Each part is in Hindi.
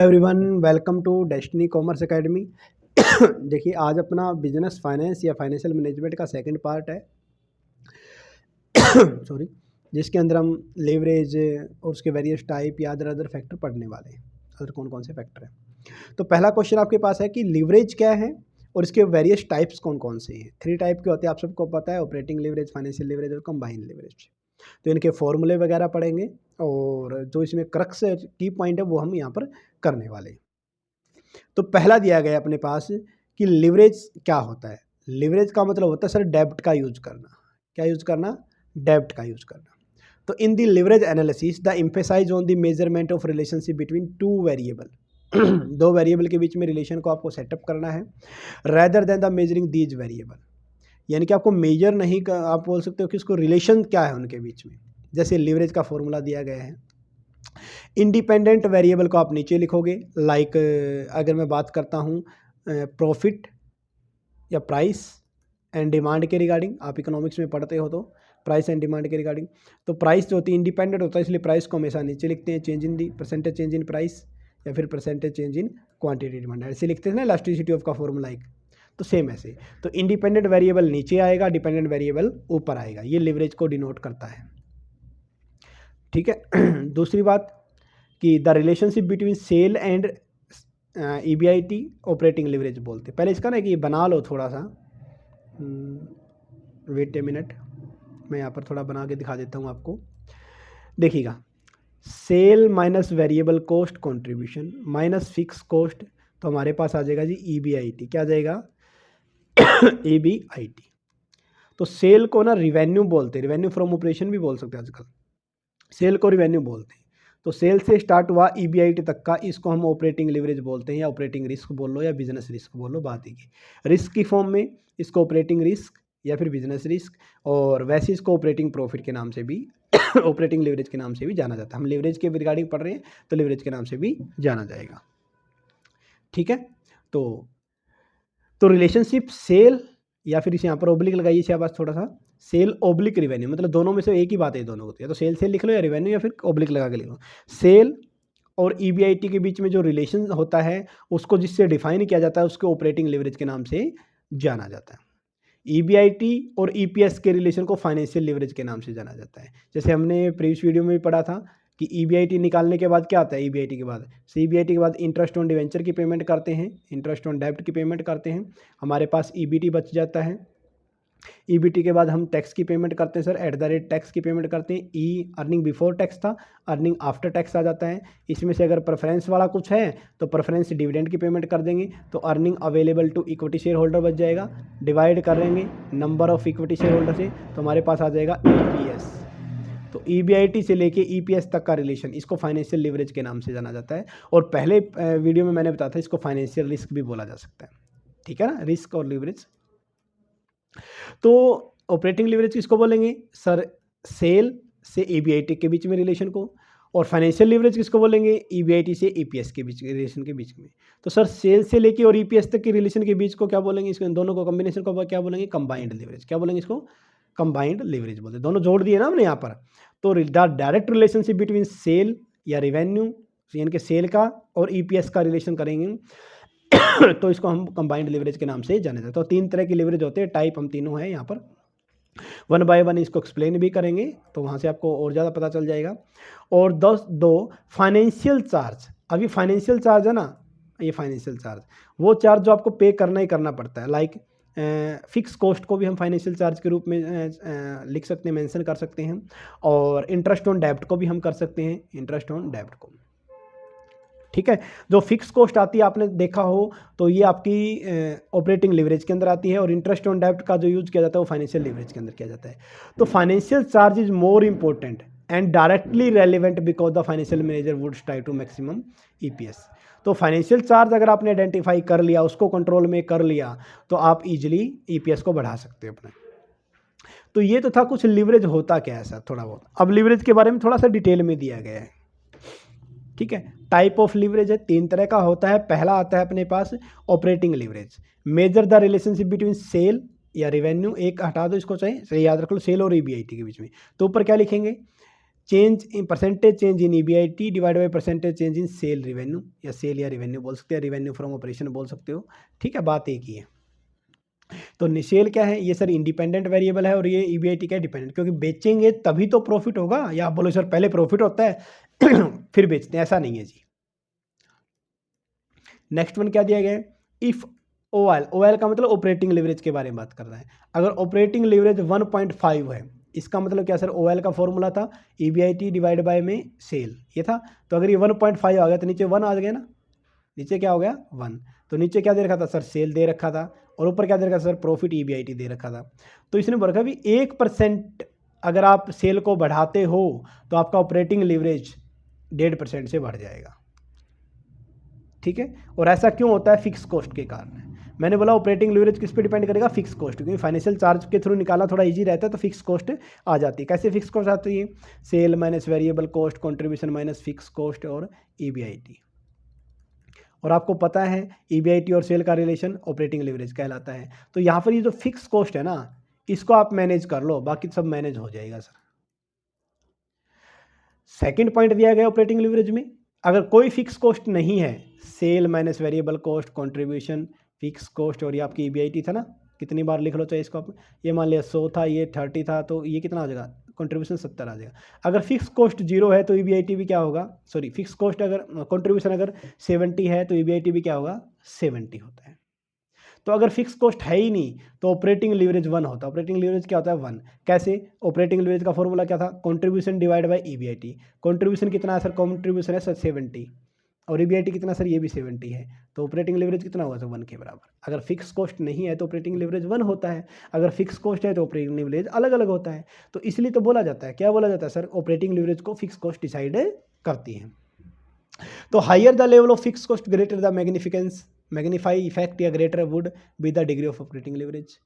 Everyone, welcome to Destiny Commerce Academy. देखिए, आज अपना बिजनेस फाइनेंस या फाइनेंशियल मैनेजमेंट का सेकंड पार्ट है। सॉरी। जिसके अंदर हम लेवरेज और उसके वेरियस टाइप या अदर अदर फैक्टर पढ़ने वाले हैं। अदर कौन कौन से फैक्टर हैं। तो पहला क्वेश्चन आपके पास है कि लीवरेज क्या है और इसके वेरियस टाइप्स कौन कौन से हैं। 3 टाइप के होते हैं, आप सबको पता है, ऑपरेटिंग लीवरेज, फाइनेंशियल लीवरेज और कंबाइंड लीवरेज। तो इनके फॉर्मूले वगैरह पढ़ेंगे और जो इसमें क्रक्स की पॉइंट है वो हम यहाँ पर करने वाले हैं। तो पहला दिया गया अपने पास कि लिवरेज क्या होता है। लिवरेज का मतलब होता है सर डेब्ट का यूज करना। क्या यूज करना? डेब्ट का यूज करना। तो in the leverage analysis the emphasize on the measurement of relationship between two variable. दो वेरिएबल के बीच में रिलेशन को आपको सेटअप करना है, rather than the measuring these variable. यानी कि आपको मेजर नहीं कर, आप बोल सकते हो कि उसको रिलेशन क्या है उनके बीच में। जैसे लिवरेज का फॉर्मूला दिया गया है, इंडिपेंडेंट वेरिएबल को आप नीचे लिखोगे। लाइक अगर मैं बात करता हूँ प्रॉफिट या प्राइस एंड डिमांड के रिगार्डिंग, आप इकोनॉमिक्स में पढ़ते हो तो प्राइस एंड डिमांड के रिगार्डिंग। तो प्राइस जो होती है इंडिपेंडेंट होता है, इसलिए प्राइस को हमेशा नीचे लिखते हैं, change in the percentage change in price या फिर percentage change in quantity demand, ऐसे लिखते हैं ना इलास्टिसिटी ऑफ का फॉर्मूला एक। तो सेम ऐसे, तो इंडिपेंडेंट वेरिएबल नीचे आएगा, डिपेंडेंट वेरिएबल ऊपर आएगा। ये लिवरेज को डिनोट करता है। ठीक है। दूसरी बात कि the relationship between sale and EBIT operating leverage बोलते हैं। पहले इसका ना कि बना लो थोड़ा सा, वेट ए मिनट, मैं यहाँ पर थोड़ा बना के दिखा देता हूँ आपको। देखिएगा, sale minus variable cost contribution minus fix cost, तो हमारे पास आ जाएगा जी EBIT। क्या आ जाएगा? EBIT। तो सेल को ना रिवेन्यू बोलते हैं, रिवेन्यू फ्रॉम ऑपरेशन भी बोल सकते हैं आजकल, सेल को रिवेन्यू बोलते हैं। तो सेल से स्टार्ट हुआ EBIT तक का, इसको हम ऑपरेटिंग लिवरेज बोलते हैं, या ऑपरेटिंग रिस्क बोल लो या बिजनेस रिस्क बोल लो, बात ही की। रिस्क की फॉर्म में इसको ऑपरेटिंग रिस्क या फिर बिजनेस रिस्क, और वैसे इसको ऑपरेटिंग प्रॉफिट के नाम से भी ऑपरेटिंग लिवरेज के नाम से भी जाना जाता है। हम लिवरेज के रिगार्डिंग पढ़ रहे हैं तो लिवरेज के नाम से भी जाना जाएगा। ठीक है। तो रिलेशनशिप सेल, या फिर इसे यहाँ पर ओब्लिक लगाइए, इसे पास थोड़ा सा, सेल ओब्लिक रिवेन्यू, मतलब दोनों में से एक ही बात है, दोनों होती है। तो सेल से लिख लो या रिवेन्यू, या फिर ओब्लिक लगा के लिख लो। सेल और EBIT के बीच में जो रिलेशन होता है उसको जिससे डिफाइन किया जाता है उसको ऑपरेटिंग लिवरेज के नाम से जाना जाता है। EBIT और EPS के रिलेशन को फाइनेंशियल लिवरेज के नाम से जाना जाता है। जैसे हमने प्रीवियस वीडियो में भी पढ़ा था कि EBIT निकालने के बाद क्या आता है, EBIT के बाद, EBIT के बाद इंटरेस्ट ऑन डिवेंचर की पेमेंट करते हैं, इंटरेस्ट ऑन डेब्ट की पेमेंट करते हैं, हमारे पास EBT बच जाता है। EBT के बाद हम टैक्स की पेमेंट करते हैं sir, at the rate tax की पेमेंट करते हैं। अर्निंग बिफोर टैक्स था, अर्निंग आफ्टर टैक्स आ जाता है। इसमें से अगर प्रेफरेंस वाला कुछ है तो प्रेफरेंस डिविडेंड की पेमेंट कर देंगे, तो earning available to equity share holder बच जाएगा। डिवाइड करेंगे number of equity share holder से, तो हमारे पास आ जाएगा EPS। तो EBIT से लेके EPS तक का रिलेशन, इसको फाइनेंशियल लिवरेज के नाम से जाना जाता है। और पहले वीडियो में मैंने बताया था इसको फाइनेंशियल रिस्क भी बोला जा सकता है। ठीक है ना, रिस्क और लिवरेज। तो ऑपरेटिंग लिवरेज किसको बोलेंगे सर? सेल से EBIT के बीच में रिलेशन को। और फाइनेंशियल लिवरेज किसको बोलेंगे? EBIT से EPS के बीच रिलेशन के बीच में। तो सर सेल से लेके और EPS तक के रिलेशन के बीच को क्या बोलेंगे? इसको, इन दोनों को कॉम्बिनेशन को क्या बोलेंगे? Combined leverage. क्या बोलेंगे इसको? कंबाइंड लिवरेज बोलते हैं। दोनों जोड़ दिए ना हमने यहाँ पर। तो डायरेक्ट रिलेशनशिप बिटवीन सेल या रेवेन्यू, यानी कि सेल का और EPS का रिलेशन करेंगे तो इसको हम कंबाइंड लिवरेज के नाम से जाने जाते हैं। तो 3 तरह की लिवरेज होते हैं, टाइप हम तीनों हैं यहाँ पर, 1 बाय 1 इसको एक्सप्लेन भी करेंगे, तो वहाँ से आपको और ज़्यादा पता चल जाएगा। और दो फाइनेंशियल चार्ज, अभी फाइनेंशियल चार्ज है ना, ये फाइनेंशियल चार्ज, वो चार्ज जो आपको पे करना ही करना पड़ता है। लाइक फिक्स कॉस्ट को भी हम फाइनेंशियल चार्ज के रूप में लिख सकते हैं, मेंशन कर सकते हैं। और इंटरेस्ट ऑन डेब्ट को भी हम कर सकते हैं, इंटरेस्ट ऑन डेब्ट को। ठीक है। जो फिक्स कॉस्ट आती है आपने देखा हो तो ये आपकी ऑपरेटिंग लिवरेज के अंदर आती है, और इंटरेस्ट ऑन डेब्ट का जो यूज किया जाता है वो फाइनेंशियल लिवरेज के अंदर किया जाता है। तो financial charge is more important and directly relevant because the financial manager would try to maximum EPS। तो फाइनेंशियल चार्ज अगर आपने आइडेंटिफाई कर लिया, उसको कंट्रोल में कर लिया, तो आप इजिली EPS को बढ़ा सकते हो अपने। तो ये तो था कुछ लिवरेज होता क्या है सर, थोड़ा बहुत। अब लिवरेज के बारे में थोड़ा सा डिटेल में दिया गया है। ठीक है। टाइप ऑफ लिवरेज है, 3 तरह का होता है। पहला आता है अपने पास operating leverage, measure the relationship between sale या रेवेन्यू, एक हटा दो इसको, चाहिए याद रख लो, सेल और EBIT के बीच में। तो ऊपर क्या लिखेंगे? Change in percentage change in EBIT divide by percentage change in sale revenue, या सेल या रेवेन्यू बोल सकते हो, रेवेन्यू फ्रॉम ऑपरेशन बोल सकते हो, ठीक है, बात एक ही है। तो सेल क्या है, ये सर इंडिपेंडेंट वेरिएबल है और ये EBIT क्या है, डिपेंडेंट, क्योंकि बेचेंगे तभी तो प्रॉफिट होगा, या आप बोलो सर पहले प्रॉफिट होता है फिर बेचते हैं, ऐसा नहीं है जी। नेक्स्ट वन क्या दिया गया है, इफ OL का मतलब ऑपरेटिंग लिवरेज के बारे में बात कर रहा है। अगर ऑपरेटिंग लिवरेज 1.5 है, इसका मतलब क्या सर, OL का फॉर्मूला था EBIT डिवाइड बाय में सेल, ये था। तो अगर ये 1.5 आ गया तो नीचे 1 आ गया ना, नीचे क्या हो गया 1। तो नीचे क्या दे रखा था सर, सेल दे रखा था, और ऊपर क्या दे रखा था सर, प्रॉफिट EBIT दे रखा था। तो इसने बोला रखा भी 1% अगर आप सेल को बढ़ाते हो तो आपका ऑपरेटिंग लिवरेज 1.5% से बढ़ जाएगा, ठीक है। और ऐसा क्यों होता है, फिक्स कॉस्ट के कारण। मैंने बोला ऑपरेटिंग लिवरेज किस पे डिपेंड करेगा, फिक्स कॉस्ट, क्योंकि फाइनेंशियल चार्ज के थ्रू निकालना थोड़ा इजी रहता है, तो फिक्स कॉस्ट आ जाती है। कैसे फिक्स कॉस्ट आती है, sale minus variable cost, contribution minus fix cost और EBIT। और आपको पता है EBIT और सेल का रिलेशन ऑपरेटिंग लिवरेज कहलाता है। तो यहाँ पर ये जो फिक्स कॉस्ट है ना, इसको आप मैनेज कर लो, बाकी सब मैनेज हो जाएगा सर। सेकंड पॉइंट दिया गया ऑपरेटिंग लिवरेज में, अगर कोई फिक्स कॉस्ट नहीं है, sale minus variable cost, contribution, fix cost और ये आपकी EBIT था ना, कितनी बार लिख लो चाहे इसको आप, ये मान लिया 100 था, ये 30 था, तो ये कितना आ जाएगा, कंट्रीब्यूशन 70 आ जाएगा। अगर फिक्स कॉस्ट 0 है तो EBIT भी क्या होगा, सॉरी फिक्स कॉस्ट अगर कंट्रीब्यूशन अगर 70 है तो EBIT भी क्या होगा, 70 होता है। तो अगर फिक्स कॉस्ट है ही नहीं तो ऑपरेटिंग लीवरेज 1 होता है। ऑपरेटिंग लीवरेज क्या होता है, 1। कैसे, ऑपरेटिंग लीवरेज का फॉर्मूला क्या था, contribution divide by EBIT। Contribution कितना है सर, कंट्रीब्यूशन है सर 70, और EBIT कितना सर, ये भी 70 है, तो ऑपरेटिंग लीवरेज कितना होगा सर, 1 के बराबर। अगर फिक्स कॉस्ट नहीं है तो ऑपरेटिंग लीवरेज 1 होता है, अगर फिक्स कॉस्ट है तो ऑपरेटिंग लीवरेज अलग अलग होता है। तो इसलिए तो बोला जाता है, क्या बोला जाता है सर, ऑपरेटिंग लीवरेज को फिक्स कॉस्ट डिसाइड करती है। तो higher the level of fix cost greater the magnify effect या greater would be the degree of operating leverage,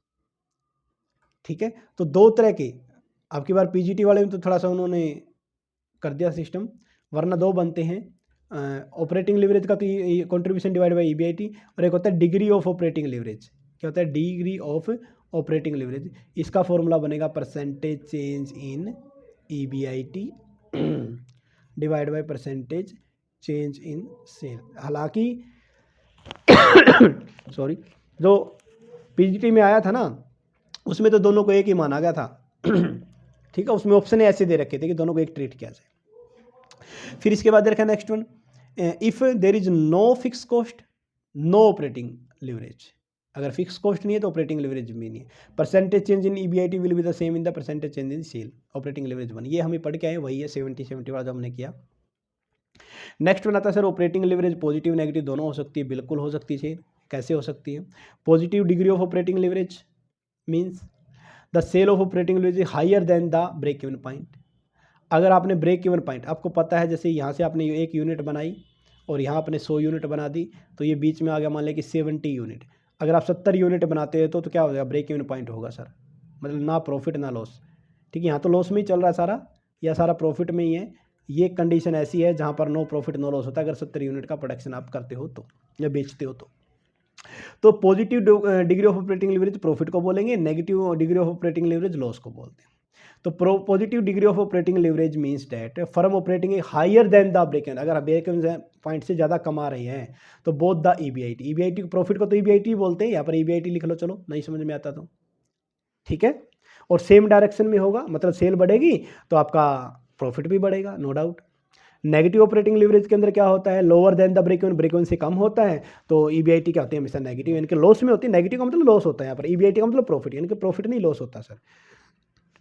ठीक है। तो दो तरह के, आपकी बार PGT वाले में तो थोड़ा सा उन्होंने कर दिया सिस्टम, वरना दो बनते हैं ऑपरेटिंग लिवरेज का, तो ये कंट्रीब्यूशन डिवाइड बाय EBIT, और एक होता है डिग्री ऑफ ऑपरेटिंग लिवरेज। क्या होता है, डिग्री ऑफ ऑपरेटिंग लिवरेज, इसका फॉर्मूला बनेगा percentage change in EBIT divide by percentage change in sale. हालांकि सॉरी, जो PGT में आया था ना, उसमें तो दोनों को एक ही माना गया था ठीक है, उसमें ऑप्शन ऐसे दे रखे थे कि दोनों को एक ट्रीट किया जाए। फिर इसके बाद देखा next one, if there is no fix cost no operating leverage. अगर फिक्स कॉस्ट नहीं है तो ऑपरेटिंग लिवरेज भी नहीं है। Percentage change in EBIT will be the same in the percentage change in sale, operating leverage 1। ये हमें पढ़ के आए, वही है 70 वाला जो हमने किया। नेक्स्ट वन आता है sir, operating leverage positive negative दोनों हो सकती है, बिल्कुल हो सकती है। कैसे हो सकती है, positive degree of operating leverage means the sale of operating leverage is higher than the break even point. अगर आपने ब्रेक इवन पॉइंट, आपको पता है जैसे यहाँ से आपने 1 यूनिट बनाई और यहाँ आपने 100 यूनिट बना दी, तो ये बीच में आ गया मान लें कि 70 यूनिट। अगर आप 70 यूनिट बनाते हैं तो क्या हो जाएगा, ब्रेक इवन पॉइंट होगा सर, मतलब ना प्रॉफिट ना लॉस, ठीक है। यहाँ तो लॉस में ही चल रहा है सारा, या सारा प्रॉफिट में ही है। ये कंडीशन ऐसी है जहाँ पर नो प्रॉफिट नो लॉस होता है, अगर 70 यूनिट का प्रोडक्शन आप करते हो तो, या बेचते हो तो positive degree of operating leverage profit को बोलेंगे, negative degree of operating leverage loss को बोलते हैं। तो positive degree of operating leverage means that firm operating higher than the break even. अगर ब्रेक इवन पॉइंट से ज़्यादा कमा रही है तो बोथ द EBIT प्रॉफिट को तो EBIT बोलते हैं, यहाँ पर EBIT लिख लो, चलो नहीं समझ में आता तो, ठीक है। और सेम डायरेक्शन में होगा, मतलब सेल बढ़ेगी तो आपका प्रॉफिट भी बढ़ेगा, no doubt. Negative operating leverage के अंदर क्या होता है, lower than the break even से कम होता है, तो EBIT क्या होती है, हमेशा नेगेटिव, यानी कि लॉस में होती है। नेगेटिव का मतलब लॉस होता है, यहाँ पर EBIT का मतलब प्रॉफिट, यानी कि प्रॉफिट नहीं लॉस होता सर।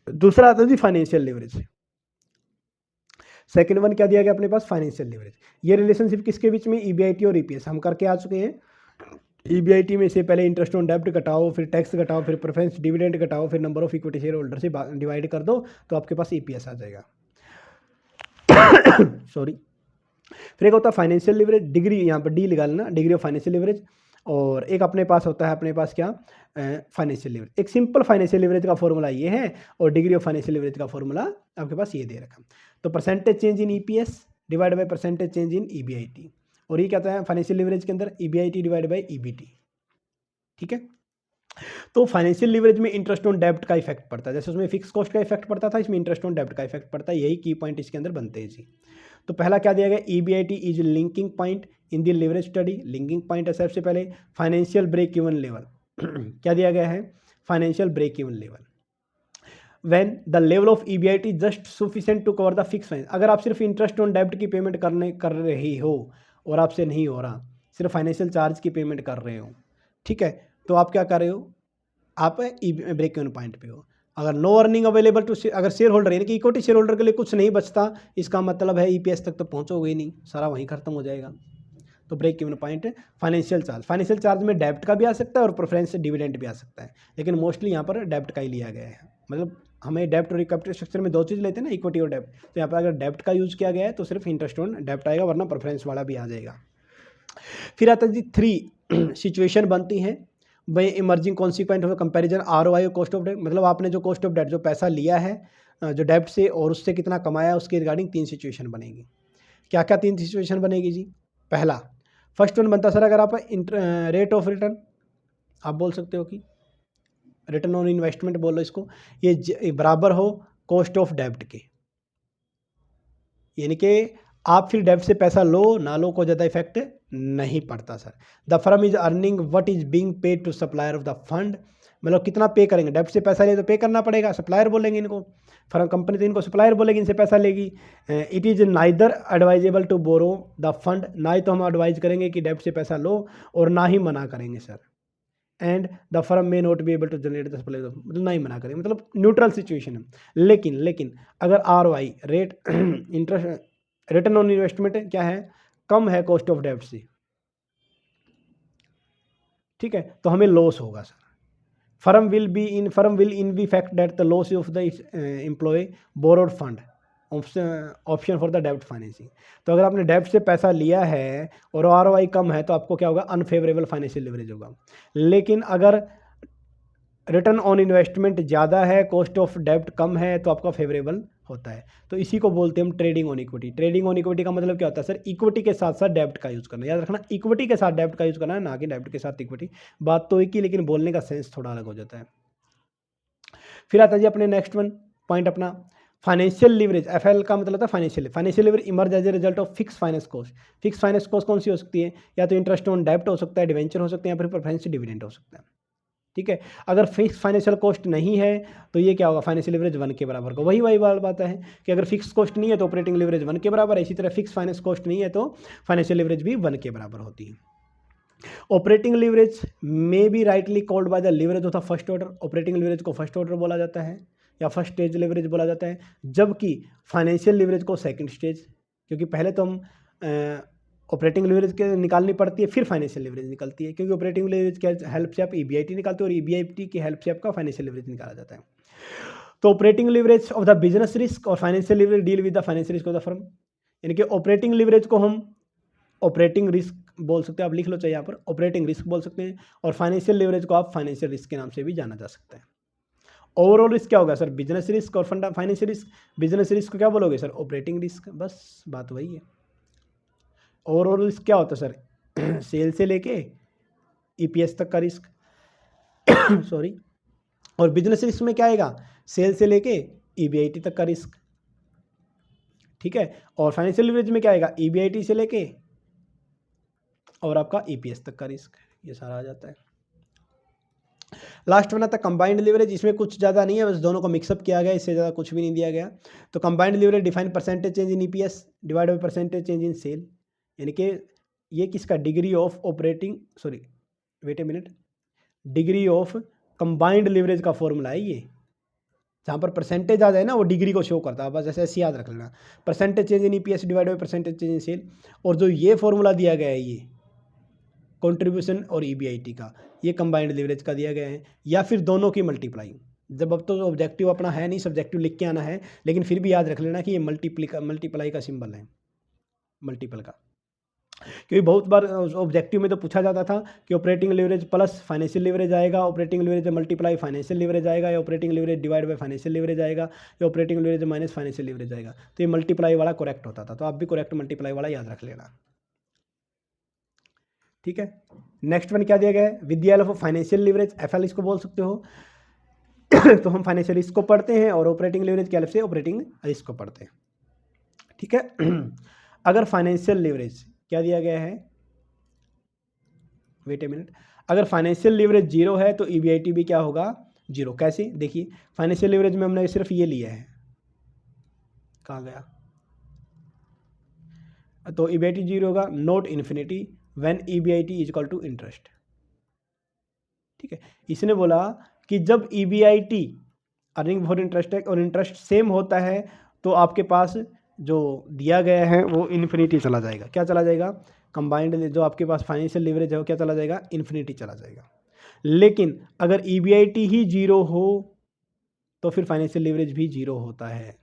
दूसरा आता है जी फाइनेंशियल लिवरेज। सेकंड वन क्या दिया गया अपने पास, फाइनेंशियल लिवरेज। ये रिलेशनशिप किसके बीच में, EBIT और EPS हम करके आ चुके हैं। EBIT में से पहले इंटरेस्ट ऑन डेब्ट घटाओ, फिर टैक्स घटाओ, फिर प्रेफरेंस डिविडेंड घटाओ, फिर number of equity share holder से डिवाइड कर दो, तो आपके पास EPS आ जाएगा सॉरी। फिर एक होता है फाइनेंशियल लिवरेज, डिग्री यहाँ पर D लगा लेना, डिग्री ऑफ फाइनेंशियल लिवरेज। और एक अपने पास होता है, अपने पास क्या, फाइनेंशियल लिवरेज। एक सिंपल फाइनेंशियल लिवरेज का फॉर्मूला ये है, और डिग्री ऑफ फाइनेंशियल लिवरेज का फॉर्मूला आपके पास ये दे रखा। तो percentage change in EPS divide by percentage change in EBIT, और ये क्या होता है फाइनेंशियल लिवरेज के अंदर, EBIT डिवाइड बाय EBT, ठीक है। तो फाइनेंशियल लीवरेज में इंटरेस्ट ऑन डेब्ट का इफेक्ट पड़ता है, जैसे उसमें फिक्स कॉस्ट का इफेक्ट पड़ता था, इसमें इंटरेस्ट ऑन डेब्ट का इफेक्ट पड़ता है। यही की पॉइंट इसके अंदर बनते हैं जी। तो पहला क्या दिया गया, EBIT is linking point in the leverage study. Linking point है सबसे पहले फाइनेंशियल ब्रेक इवन लेवल। क्या दिया गया है, financial break even level when the level of EBIT is just sufficient to cover the fixed finance। अगर आप सिर्फ इंटरेस्ट ऑन डेब्ट की पेमेंट कर रही हो और आपसे नहीं हो रहा, सिर्फ फाइनेंशियल चार्ज की पेमेंट कर रहे हो, ठीक है, तो आप क्या कर रहे हो, आप ब्रेक इवन पॉइंट पे हो। अगर नो अर्निंग अवेलेबल टू, अगर शेयर होल्डर यानी कि इक्विटी शेयर होल्डर के लिए कुछ नहीं बचता, इसका मतलब है EPS तक तो पहुँचोगे ही नहीं, सारा वहीं खत्म हो जाएगा। तो ब्रेक इवन पॉइंट है फाइनेंशियल चार्ज में डेब्ट का भी आ सकता है और प्रेफरेंस डिविडेंड भी आ सकता है, लेकिन मोस्टली यहाँ पर डेब्ट का ही लिया गया है। मतलब हमें डेब्ट और कैपिटल स्ट्रक्चर में दो चीज़ लेते हैं ना, इक्विटी और डेब्ट, तो यहाँ पर अगर डेब्ट का यूज़ किया गया है तो सिर्फ इंटरेस्ट ऑन डेब्ट आएगा, वरना प्रेफरेंस वाला भी आ जाएगा। फिर आता है जी 3 सिचुएशन बनती हैं by emerging consequent of comparison ROI और कॉस्ट ऑफ डेट। मतलब आपने जो कॉस्ट ऑफ डेट, जो पैसा लिया है जो डेब्ट से और उससे कितना कमाया, उसके रिगार्डिंग 3 सिचुएशन बनेगी। क्या क्या 3 सिचुएशन बनेगी जी। पहला, फर्स्ट वन बनता सर, अगर आप रेट ऑफ रिटर्न आप बोल सकते हो कि रिटर्न ऑन इन्वेस्टमेंट बोलो इसको, ये बराबर हो कॉस्ट ऑफ डेब्ट के, यानी कि आप फिर डेब्ट से पैसा लो ना लो को ज़्यादा इफेक्ट नहीं पड़ता sir. The firm is earning what is being paid to supplier of the fund. मतलब कितना पे करेंगे, डेब्ट से पैसा ले तो पे करना पड़ेगा, सप्लायर बोलेंगे इनको, फर्म कंपनी तो इनको सप्लायर बोलेगी, इनसे पैसा लेगी। It is neither advisable to borrow the fund, ना ही तो हम एडवाइज करेंगे कि डेब्ट से पैसा लो और ना ही मना करेंगे sir. And the firm may not be able to generate the supply, मतलब नहीं मना करेंगे, मतलब न्यूट्रल सिचुएशन है। लेकिन अगर ROI rate interest return on investment क्या है, कम है कॉस्ट ऑफ डेब्ट से, ठीक है, तो हमें लॉस होगा sir. Firm will in be fact that the loss of the employ borrowed fund option for the डेब्ट फाइनेंसिंग। तो अगर आपने डेब्ट से पैसा लिया है और ROI कम है तो आपको क्या होगा, अनफेवरेबल फाइनेंशियल लिवरेज होगा। लेकिन अगर रिटर्न ऑन इन्वेस्टमेंट ज़्यादा है, कॉस्ट ऑफ डेब्ट कम है, तो आपका फेवरेबल होता है। तो इसी को बोलते हैं हम trading on equity. Trading on equity का मतलब क्या होता है सर, इक्विटी के साथ साथ डेब्ट का यूज़ करना। याद रखना, इक्विटी के साथ डेब्ट का यूज़ करना है, ना कि डेब्ट के साथ इक्विटी। बात तो एक ही, लेकिन बोलने का सेंस थोड़ा अलग हो जाता है। फिर आता है जी अपने नेक्स्ट वन पॉइंट अपना फाइनेंशियल लीवरेज। FL का मतलब होता है financial leverage emerge as a result of fix finance cost. Fix finance cost कौन सी हो सकती है, या तो इंटरेस्ट ऑन डेब्ट हो सकता है, डिवेंचर हो सकते हैं, या फिर प्रेफरेंस डिविडेंड हो सकता है, ठीक है। अगर फिक्स फाइनेंशियल कॉस्ट नहीं है तो ये क्या होगा, फाइनेंशियल लीवरेज 1 के बराबर का। वही बात है कि अगर फिक्स कॉस्ट नहीं है तो ऑपरेटिंग लीवरेज 1 के बराबर है, इसी तरह फिक्स फाइनेंस कॉस्ट नहीं है तो फाइनेंशियल लीवरेज भी 1 के बराबर होती है। Operating leverage may be rightly called by the leverage of the first order. Operating leverage को फर्स्ट ऑर्डर बोला जाता है या फर्स्ट स्टेज लीवरेज बोला जाता है, जबकि फाइनेंशियल लीवरेज को सेकंड स्टेज, क्योंकि पहले तो हम ऑपरेटिंग लीवरेज के निकालनी पड़ती है, फिर फाइनेंशियल लीवरेज निकलती है, क्योंकि ऑपरेटिंग लीवरेज के हेल्प से आप EBIT निकालते हो और EBIT की हेल्प से आपका फाइनेंशियल लीवरेज निकाला जाता है। तो operating leverage of the business risk और financial leverage deal with the financial risk of the firm. यानी कि ऑपरेटिंग लीवरेज को हम ऑपरेटिंग रिस्क बोल सकते हैं, आप लिख लो चाहे यहाँ पर ऑपरेटिंग रिस्क बोल सकते हैं, और फाइनेंशियल लीवरेज को आप फाइनेंशियल रिस्क के नाम से भी जाना जा सकता है। ओवरऑल रिस्क क्या होगा सर, बिजनेस रिस्क और फाइनेंशियल रिस्क। बिजनेस रिस्क को क्या बोलोगे सर, ऑपरेटिंग रिस्क, बस बात वही है। ओवरऑल रिस्क क्या होता है सर, सेल से लेके EPS तक का रिस्क सॉरी। और बिजनेस रिस्क में क्या आएगा, सेल से लेके EBIT तक का रिस्क, ठीक है। और फाइनेंशियल लीवरेज में क्या आएगा, EBIT से लेके और आपका EPS तक का रिस्क, ये सारा आ जाता है। लास्ट वन आता है कंबाइंड लीवरेज। इसमें कुछ ज़्यादा नहीं है, बस दोनों को मिक्सअप किया गया, इससे ज़्यादा कुछ भी नहीं दिया गया। तो combined leverage define percentage change in EPS divide by percentage change in sale. यानी कि ये किसका, degree of operating, sorry wait a minute, degree of combined leverage का फॉर्मूला है ये। जहाँ पर परसेंटेज आ जाए ना, वो डिग्री को शो करता है, बस ऐसे याद रख लेना, percentage change in EPS divide by percentage change in sale. और जो ये फॉर्मूला दिया गया है, ये कंट्रीब्यूशन और EBIT का, ये कंबाइंड लीवरेज का दिया गया है, या फिर दोनों की मल्टीप्लाई। जब अब तो ऑब्जेक्टिव अपना है नहीं, सब्जेक्टिव लिख के आना है, लेकिन फिर भी याद रख लेना कि ये मल्टीप्लाई का सिंबल है, मल्टीपल का। क्योंकि बहुत बार ऑब्जेक्टिव में तो पूछा जाता था कि operating leverage plus financial leverage आएगा, operating leverage multiply financial leverage आएगा, या operating leverage divide by financial leverage आएगा, या operating leverage minus financial leverage आएगा। तो ये मल्टीप्लाई वाला करेक्ट होता था, तो आप भी करेक्ट मल्टीप्लाई वाला याद रख लेना। ठीक है। नेक्स्ट वन क्या दिया गया है, with the help of financial leverage, FL इसको बोल सकते हो। तो हम फाइनेंशियल रिस्क को पढ़ते हैं और ऑपरेटिंग लीवरेज के हेल्प से ऑपरेटिंग रिस्क को पढ़ते हैं। ठीक है। अगर फाइनेंशियल लीवरेज क्या दिया गया है, वेट ए मिनट, अगर फाइनेंशियल लीवरेज जीरो है तो ईबीआईटी भी क्या होगा, जीरो। कैसे, देखिए फाइनेंशियल लीवरेज में हमने सिर्फ ये लिया है, कहाँ गया, तो ईबीआईटी जीरो होगा, not infinity when EBIT is equal to interest. ठीक है, इसने बोला कि जब ईबीआईटी अर्निंग बिफोर इंटरेस्ट है और इंटरेस्ट सेम होता है तो आपके पास जो दिया गया है वो इन्फिनिटी चला जाएगा। क्या चला जाएगा, कंबाइंड जो आपके पास फाइनेंशियल लीवरेज है वो क्या चला जाएगा, इन्फिनिटी चला जाएगा। लेकिन अगर ईबीआईटी ही जीरो हो तो फिर फाइनेंशियल लीवरेज भी जीरो होता है।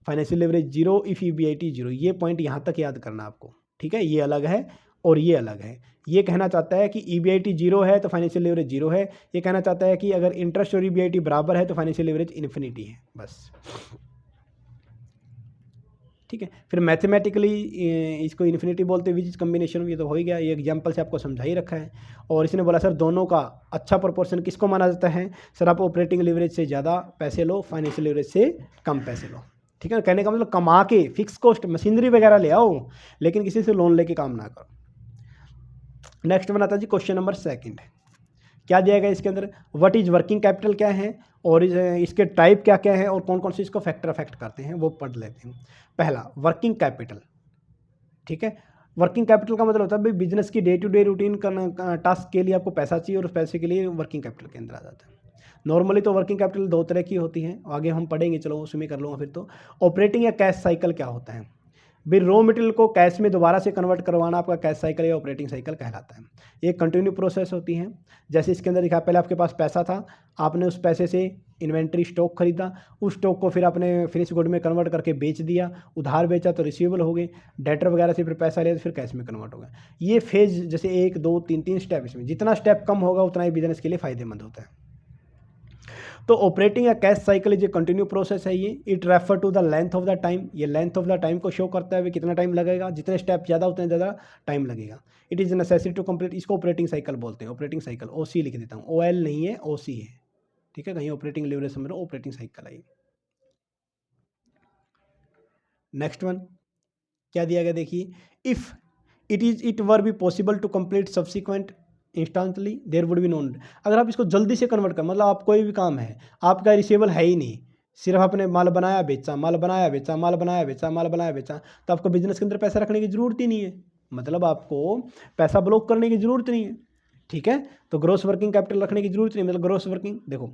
Financial leverage zero if EBIT zero, ये पॉइंट यहाँ तक याद करना आपको। ठीक है, ये अलग है और ये अलग है। ये कहना चाहता है कि ईबीआईटी जीरो है तो फाइनेंशियल लीवरेज जीरो है। ये कहना चाहता है कि अगर इंटरेस्ट और ईबीआईटी बराबर है तो फाइनेंशियल लीवरेज इन्फिनिटी है, बस। ठीक है, फिर मैथमेटिकली इसको इन्फिनिटी बोलते हैं विच कॉम्बिनेशन, ये तो हो ही गया, ये एग्जांपल से आपको समझा ही रखा है। और इसने बोला सर दोनों का अच्छा प्रोपोर्शन किसको माना जाता है, सर आप ऑपरेटिंग लीवरेज से ज़्यादा पैसे लो, फाइनेंशियल लीवरेज से कम पैसे लो। ठीक है, कहने का मतलब कमा के फिक्स कॉस्ट मशीनरी वगैरह ले आओ लेकिन किसी से लोन लेके काम ना करो। नेक्स्ट बनाता जी क्वेश्चन नंबर सेकंड, क्या दिया गया इसके अंदर, व्हाट इज वर्किंग कैपिटल क्या है और इसके टाइप क्या क्या है और कौन कौन से इसको फैक्टर अफेक्ट करते हैं वो पढ़ लेते हैं। पहला वर्किंग कैपिटल। ठीक है, वर्किंग कैपिटल का मतलब होता है भाई बिजनेस की day to day routine task के लिए आपको पैसा चाहिए और उस पैसे के लिए वर्किंग कैपिटल के अंदर आ जाता है। नॉर्मली तो वर्किंग कैपिटल दो तरह की होती है, आगे हम पढ़ेंगे, चलो उसमें कर लूँगा फिर। तो ऑपरेटिंग या कैश साइकिल क्या होता है, भी रॉ मटेरियल को कैश में दोबारा से कन्वर्ट करवाना आपका कैश साइकिल या ऑपरेटिंग साइकिल कहलाता है। ये कंटिन्यू प्रोसेस होती है। जैसे इसके अंदर दिखा, पहले आपके पास पैसा था, आपने उस पैसे से इन्वेंट्री स्टॉक खरीदा, उस स्टॉक को फिर आपने फिनिश गुड में कन्वर्ट करके बेच दिया, उधार बेचा तो रिसीवेबल हो गए, डेटर वगैरह से फिर पैसा लिया तो फिर कैश में कन्वर्ट हो गया। ये फेज जैसे 1 2 3 3 स्टेप, इसमें जितना स्टेप कम होगा उतना ही बिजनेस के लिए फायदेमंद होता है। तो ऑपरेटिंग या कैश साइकिल जो कंटिन्यू प्रोसेस है ये, it refer to the length of the time, ये लेंथ ऑफ द टाइम को शो करता है कितना टाइम लगेगा, जितने स्टेप ज़्यादा उतने ज़्यादा टाइम लगेगा। It is necessary to complete, इसको ऑपरेटिंग साइकिल बोलते हैं। ऑपरेटिंग साइकिल ओसी लिख देता हूँ, OL नहीं है OC है। ठीक है, कहीं ऑपरेटिंग लीवरेज समझ लो, ऑपरेटिंग साइकिल है। नेक्स्ट वन क्या दिया गया देखिए, if it were be possible to complete subsequent instantly there would be none, अगर आप इसको जल्दी से कन्वर्ट कर, मतलब आप कोई भी काम है आपका रिसीवेबल है ही नहीं, सिर्फ आपने माल बनाया बेचा, माल बनाया बेचा, माल बनाया बेचा, माल बनाया बेचा, तो आपको बिजनेस के अंदर पैसा रखने की जरूरत ही नहीं है, मतलब आपको पैसा ब्लॉक करने की जरूरत नहीं है। ठीक है, तो ग्रोस वर्किंग कैपिटल रखने की जरूरत नहीं, मतलब ग्रोस वर्किंग, देखो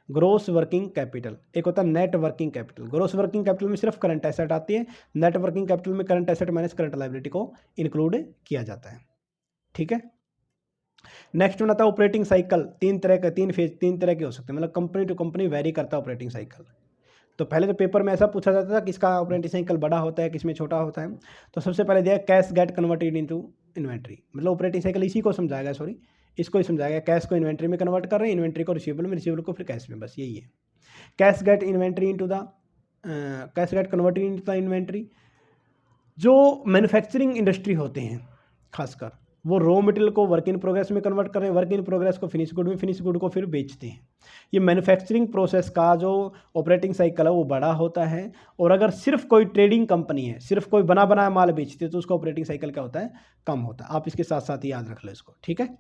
ग्रोस वर्किंग कैपिटल एक होता है net working capital. Gross working capital में सिर्फ करंट एसेट आती है, नेट वर्किंग कैपिटल में current asset minus current liability को इंक्लूड किया जाता है। ठीक है, नेक्स्ट वन आता है ऑपरेटिंग साइकिल। तीन तरह के हो सकते हैं, मतलब कंपनी टू कंपनी वेरी करता है ऑपरेटिंग साइकिल। तो पहले तो पेपर में ऐसा पूछा जाता था किसका ऑपरेटिंग साइकिल बड़ा होता है किसमें छोटा होता है। तो सबसे पहले दिया cash get converted into inventory, मतलब ऑपरेटिंग साइकिल इसी को समझाएगा, सॉरी इसको ही समझाएगा। कैश को इन्वेंट्री में कन्वर्ट कर रहे हैं, इन्वेंट्री को रिसीवेबल में, रिसीवेबल को फिर कैश में, बस यही है। Cash get inventory into the cash get converted into the inventory. जो मैन्युफैक्चरिंग इंडस्ट्री होते हैं खासकर, वो रॉ मटेरियल को वर्क इन प्रोग्रेस में कन्वर्ट कर रहे हैं, वर्क इन प्रोग्रेस को फिनिश गुड में, फिनिश गुड को फिर बेचते हैं। ये मैन्युफैक्चरिंग प्रोसेस का जो ऑपरेटिंग साइकिल है वो बड़ा होता है। और अगर सिर्फ कोई ट्रेडिंग कंपनी है, सिर्फ कोई बना बनाया माल बेचती है, तो उसका ऑपरेटिंग साइकिल क्या होता है, कम होता है। आप इसके साथ साथ ही याद रख लो इसको। ठीक है,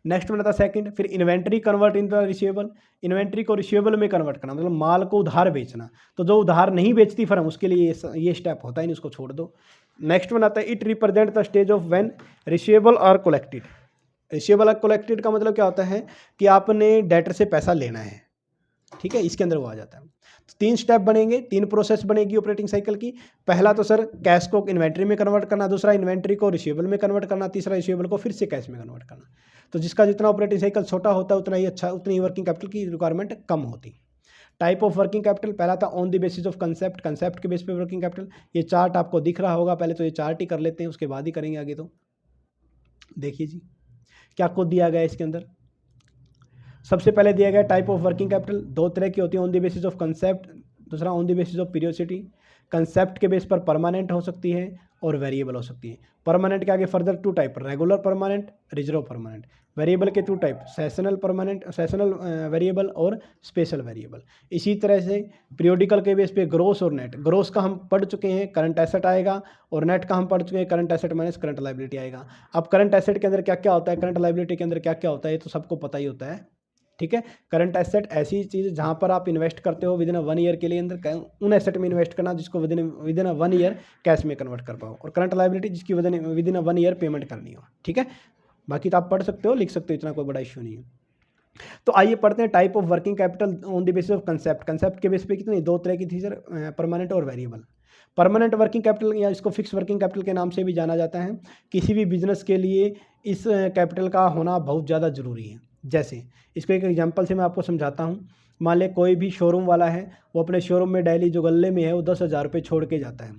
नेक्स्ट बनाता सेकंड, फिर inventory convert in the receivable. Inventory को रिसीवेबल में कन्वर्ट करना, मतलब माल को उधार बेचना। तो जो उधार नहीं बेचती फर्म उसके लिए ये स्टेप होता है, नहीं उसको छोड़ दो। नेक्स्ट बनाता है it represent the stage of when receivable are collected. Receivable are collected का मतलब क्या होता है कि आपने डेटर से पैसा लेना है। ठीक है, इसके अंदर वो आ जाता है। तो 3 स्टेप बनेंगे, 3 प्रोसेस बनेगी ऑपरेटिंग साइकिल की। पहला तो सर कैश को इन्वेंट्री में कन्वर्ट करना, दूसरा इन्वेंट्री को रिसीवेबल में कन्वर्ट करना, तीसरा रिसीवेबल को फिर से कैश में कन्वर्ट करना। तो जिसका जितना ऑपरेटिंग साइकिल छोटा होता है उतना ही अच्छा, उतनी ही वर्किंग कैपिटल की रिक्वायरमेंट कम होती। टाइप ऑफ वर्किंग कैपिटल, पहला था on the basis of concept, concept के बेस पे वर्किंग कैपिटल। ये चार्ट आपको दिख रहा होगा, पहले तो ये चार्ट ही कर लेते हैं, उसके बाद ही करेंगे आगे। तो देखिए जी क्या कोड दिया गया है इसके अंदर। सबसे पहले दिया गया टाइप ऑफ वर्किंग कैपिटल, 2 तरह की होती है, on the basis of concept, दूसरा on the basis of periodicity. Concept के बेस पर परमानेंट हो सकती है और वेरिएबल हो सकती है। परमानेंट के आगे further 2 type, regular permanent, reserve permanent. Variable के 2 type, sessional permanent, sessional variable और स्पेशल वेरिएबल। इसी तरह से पीरियोडिकल के बेस पे ग्रोस और नेट। ग्रोस का हम पढ़ चुके हैं, करंट एसेट आएगा, और नेट का हम पढ़ चुके हैं, current asset minus current liability आएगा। अब करंट एसेट के अंदर क्या क्या होता है, करंट लायबिलिटी के अंदर क्या क्या होता है, ये तो सबको पता ही होता है, ठीक है। करंट एसेट ऐसी चीज़ जहाँ पर आप इन्वेस्ट करते हो विदिन 1 ईयर के लिए अंदर, उन एसेट में इन्वेस्ट करना जिसको विदिन 1 ईयर कैश में कन्वर्ट कर पाओ, और करंट लायबिलिटी जिसकी विदिन 1 ईयर पेमेंट करनी हो, ठीक है। बाकी तो आप पढ़ सकते हो, लिख सकते हो, इतना कोई बड़ा इश्यू नहीं है। तो आइए पढ़ते हैं type of working capital on the basis of concept. Concept के बेस पे कितनी 2 तरह की थी सर, परमानेंट और वेरिएबल। परमानेंट वर्किंग कैपिटल या इसको फिक्स वर्किंग कैपिटल के नाम से भी जाना जाता है। किसी भी बिजनेस के लिए इस कैपिटल का होना बहुत ज़्यादा ज़रूरी है। जैसे इसको एक एग्जांपल से मैं आपको समझाता हूँ। मान ले कोई भी शोरूम वाला है, वो अपने शोरूम में डेली जो गल्ले में है वो 10,000 रुपये छोड़ के जाता है।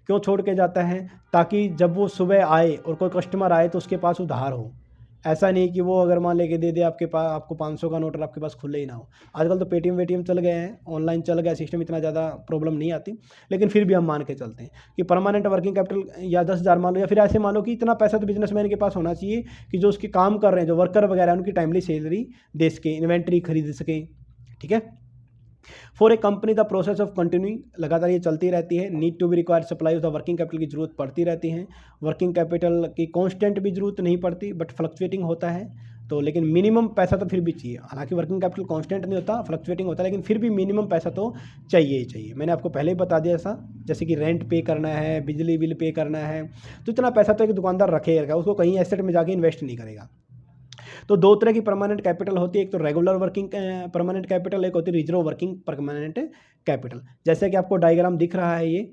क्यों छोड़ के जाता है? ताकि जब वो सुबह आए और कोई कस्टमर आए तो उसके पास उधार हो। ऐसा नहीं कि वो अगर मान लेके दे दे आपके पास, आपको 500 का नोट और आपके पास खुले ही ना हो। आजकल तो पेटीएम वेटीएम चल गए हैं, ऑनलाइन चल गया सिस्टम, इतना ज़्यादा प्रॉब्लम नहीं आती। लेकिन फिर भी हम मान के चलते हैं कि परमानेंट वर्किंग कैपिटल या 10,000 मान लो, या फिर ऐसे मान लो कि इतना पैसा तो बिजनेसमैन के पास होना चाहिए कि जो उसके काम कर रहे हैं, जो वर्कर वगैरह हैं, उनकी टाइमली सैलरी दे सके, इन्वेंट्री खरीद सके, ठीक है। For a company the process of continuing, लगातार ये चलती रहती है। Need to be required supply of the working capital की जरूरत पड़ती रहती है। वर्किंग कैपिटल की कांस्टेंट भी जरूरत नहीं पड़ती, बट फ्लक्चुएटिंग होता है। तो लेकिन मिनिमम पैसा तो फिर भी चाहिए। हालांकि वर्किंग कैपिटल कांस्टेंट नहीं होता, फ्लक्चुएटिंग होता है, लेकिन फिर भी मिनिमम पैसा तो चाहिए ही चाहिए। मैंने आपको पहले ही बता दिया ऐसा, जैसे कि रेंट पे करना है, बिजली बिल पे करना है, तो इतना पैसा तो एक दुकानदार रखेगा, उसको कहीं एसेट में जाके इन्वेस्ट नहीं करेगा। तो 2 तरह की परमानेंट कैपिटल होती है, एक तो रेगुलर वर्किंग परमानेंट कैपिटल, एक होती है रिजर्व वर्किंग परमानेंट कैपिटल। जैसे कि आपको डायग्राम दिख रहा है, ये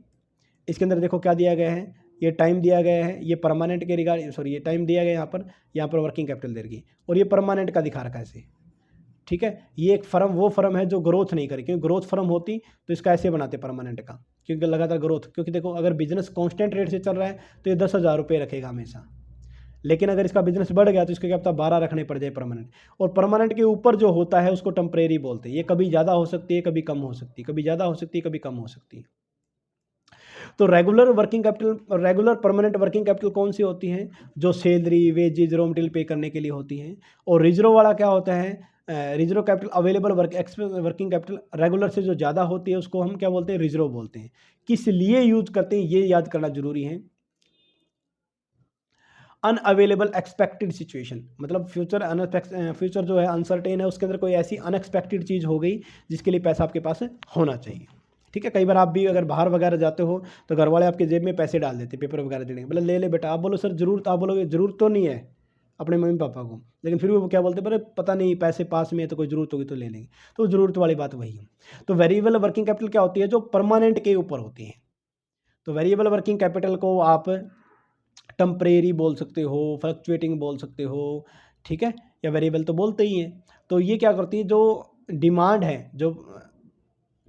इसके अंदर देखो क्या दिया गया है, ये टाइम दिया गया है, ये परमानेंट के रिगार्ड, सॉरी ये टाइम दिया गया यहाँ पर वर्किंग कैपिटल दे रखी, और ये परमानेंट का दिखा रखा है ऐसे, ठीक है। ये एक फर्म, वो फर्म है जो ग्रोथ नहीं करे, क्योंकि ग्रोथ फर्म होती तो इसका ऐसे बनाते परमानेंट का, क्योंकि लगातार ग्रोथ, क्योंकि देखो अगर बिजनेस कांस्टेंट रेट से चल रहा है तो ये 10,000 रुपये रखेगा हमेशा। लेकिन अगर इसका बिजनेस बढ़ गया तो इसके क्या पता 12 रखने पड़ जाए परमानेंट। और परमानेंट के ऊपर जो होता है उसको टेम्परेरी बोलते हैं। ये कभी ज़्यादा हो सकती है, कभी कम हो सकती है, कभी ज़्यादा हो सकती है, कभी कम हो सकती है। तो रेगुलर वर्किंग कैपिटल और रेगुलर परमानेंट वर्किंग कैपिटल कौन सी होती हैं? जो सैलरी, वेजेज, रॉ मटेरियल पे करने के लिए होती हैं। और रिजर्व वाला क्या होता है? Reserve capital available working capital regular से जो ज़्यादा होती है उसको हम क्या बोलते हैं? रिजर्व बोलते हैं। किस लिए यूज करते हैं ये याद करना जरूरी है। अनअवेलेबल एक्सपेक्टेड सिचुएशन, मतलब फ्यूचर जो है अनसर्टेन है, उसके अंदर कोई ऐसी अनएक्सपेक्टेड चीज़ हो गई जिसके लिए पैसा आपके पास होना चाहिए, ठीक है। कई बार आप भी अगर बाहर वगैरह जाते हो तो घर वाले आपके जेब में पैसे डाल देते, पेपर वगैरह देने, मतलब ले ले बेटा, आप बोलो सर जरूरत, आप बोलोगे जरूरत तो नहीं है अपने मम्मी पापा को, लेकिन फिर वो क्या बोलते हैं, पर पता नहीं पैसे पास में है तो कोई ज़रूरत होगी तो ले लेंगे। तो ज़रूरत वाली बात वही है। तो वेरिएबल वर्किंग कैपिटल क्या होती है? जो परमानेंट के ऊपर होती है। तो वेरिएबल वर्किंग कैपिटल को आप टेम्परेरी बोल सकते हो, फ्लक्चुएटिंग बोल सकते हो, ठीक है, या वेरिएबल तो बोलते ही हैं। तो ये क्या करती है, जो डिमांड है, जो